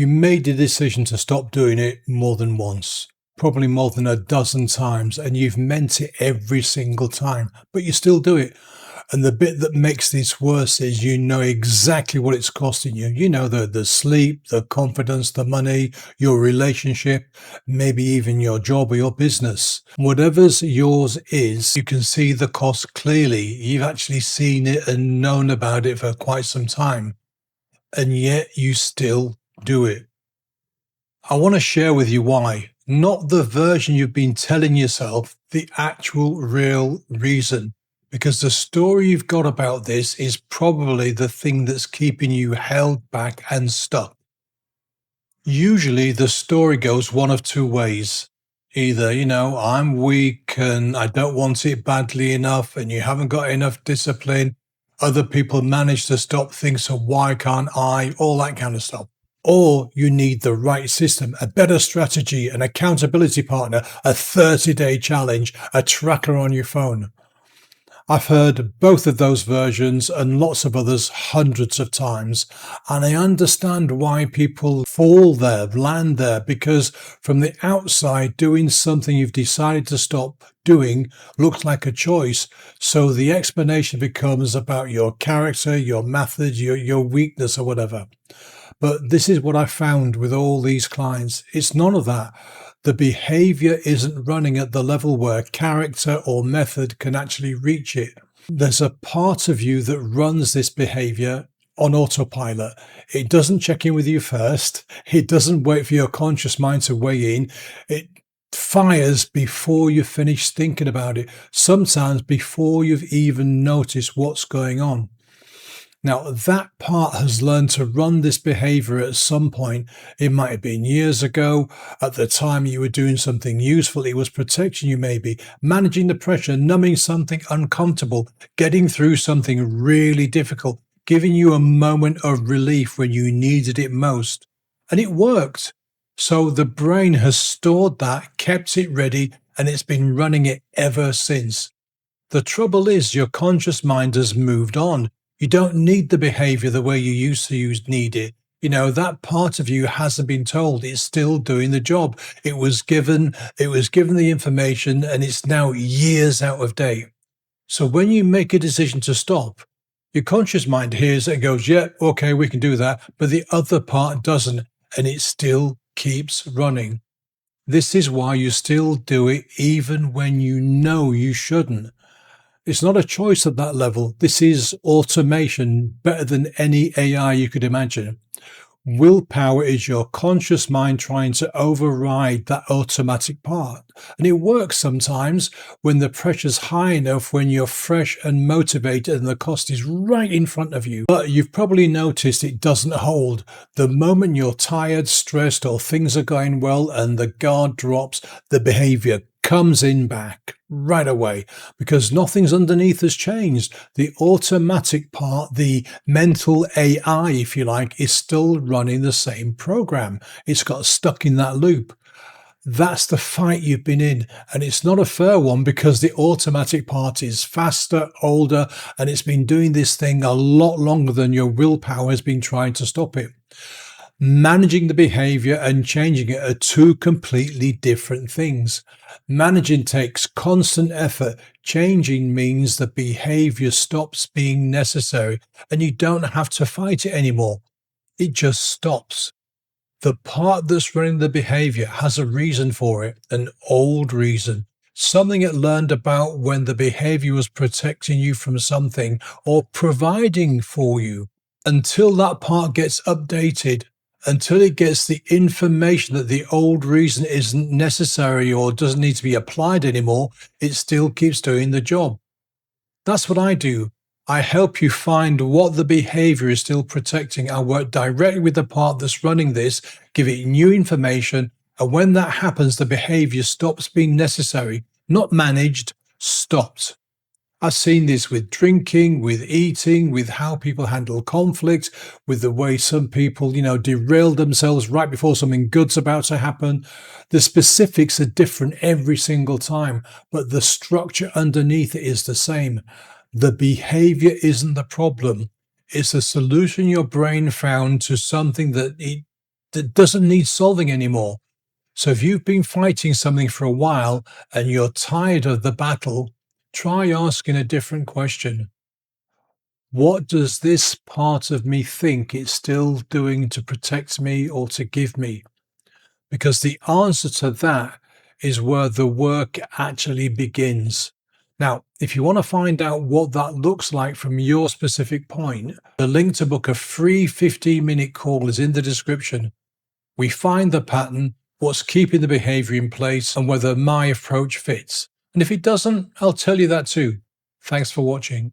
You made the decision to stop doing it more than once, probably more than a dozen times, and you've meant it every single time, but you still do it. And the bit that makes this worse is you know exactly what it's costing you. You know the sleep, the confidence, the money, your relationship, maybe even your job or your business. Whatever's yours is, you can see the cost clearly. You've actually seen it and known about it for quite some time, and yet you still do it. I want to share with you why. Not the version you've been telling yourself, the actual real reason. Because the story you've got about this is probably the thing that's keeping you held back and stuck. Usually the story goes one of two ways. Either, I'm weak and I don't want it badly enough, and you haven't got enough discipline. Other people manage to stop things, so why can't I? All that kind of stuff. Or you need the right system, a better strategy, an accountability partner, a 30-day challenge, a tracker on your phone. I've heard both of those versions and lots of others hundreds of times, and I understand why people fall there, land there, because from the outside, doing something you've decided to stop doing looks like a choice. So the explanation becomes about your character, your method, your weakness, or whatever. But this is what I found with all these clients. It's none of that. The behavior isn't running at the level where character or method can actually reach it. There's a part of you that runs this behavior on autopilot. It doesn't check in with you first. It doesn't wait for your conscious mind to weigh in. It fires before you finish thinking about it, sometimes before you've even noticed what's going on. Now, that part has learned to run this behavior at some point. It might have been years ago. At the time you were doing something useful, it was protecting you, maybe managing the pressure, numbing something uncomfortable, getting through something really difficult, giving you a moment of relief when you needed it most. And it worked. So the brain has stored that, kept it ready, and it's been running it ever since. The trouble is your conscious mind has moved on. You don't need the behavior the way you used to need it. That part of you hasn't been told it's still doing the job. It was given the information, and it's now years out of date. So when you make a decision to stop, your conscious mind hears it and goes, yeah, okay, we can do that. But the other part doesn't, and it still keeps running. This is why you still do it even when you know you shouldn't. It's not a choice at that level. This is automation better than any AI you could imagine. Willpower is your conscious mind trying to override that automatic part. And it works sometimes when the pressure's high enough, when you're fresh and motivated and the cost is right in front of you. But you've probably noticed it doesn't hold. The moment you're tired, stressed, or things are going well and the guard drops, the behavior comes in back right away because nothing's underneath has changed. The automatic part, the mental AI, if you like, is still running the same program. It's got stuck in that loop. That's the fight you've been in. And it's not a fair one because the automatic part is faster, older, and it's been doing this thing a lot longer than your willpower has been trying to stop it. Managing the behavior and changing it are two completely different things. Managing takes constant effort. Changing means the behavior stops being necessary and you don't have to fight it anymore. It just stops. The part that's running the behavior has a reason for it, an old reason, something it learned about when the behavior was protecting you from something or providing for you. Until that part gets updated, until it gets the information that the old reason isn't necessary or doesn't need to be applied anymore, it still keeps doing the job. That's what I do. I help you find what the behavior is still protecting. I work directly with the part that's running this, give it new information, and when that happens, the behavior stops being necessary, not managed, stopped. I've seen this with drinking, with eating, with how people handle conflict, with the way some people, derail themselves right before something good's about to happen. The specifics are different every single time, but the structure underneath it is the same. The behavior isn't the problem. It's the solution your brain found to something that it that doesn't need solving anymore. So if you've been fighting something for a while and you're tired of the battle, try asking a different question. What does this part of me think it's still doing to protect me or to give me? Because the answer to that is where the work actually begins. Now, if you want to find out what that looks like from your specific point, the link to book a free 15-minute call is in the description. We find the pattern, what's keeping the behavior in place, and whether my approach fits. And if it doesn't, I'll tell you that too. Thanks for watching.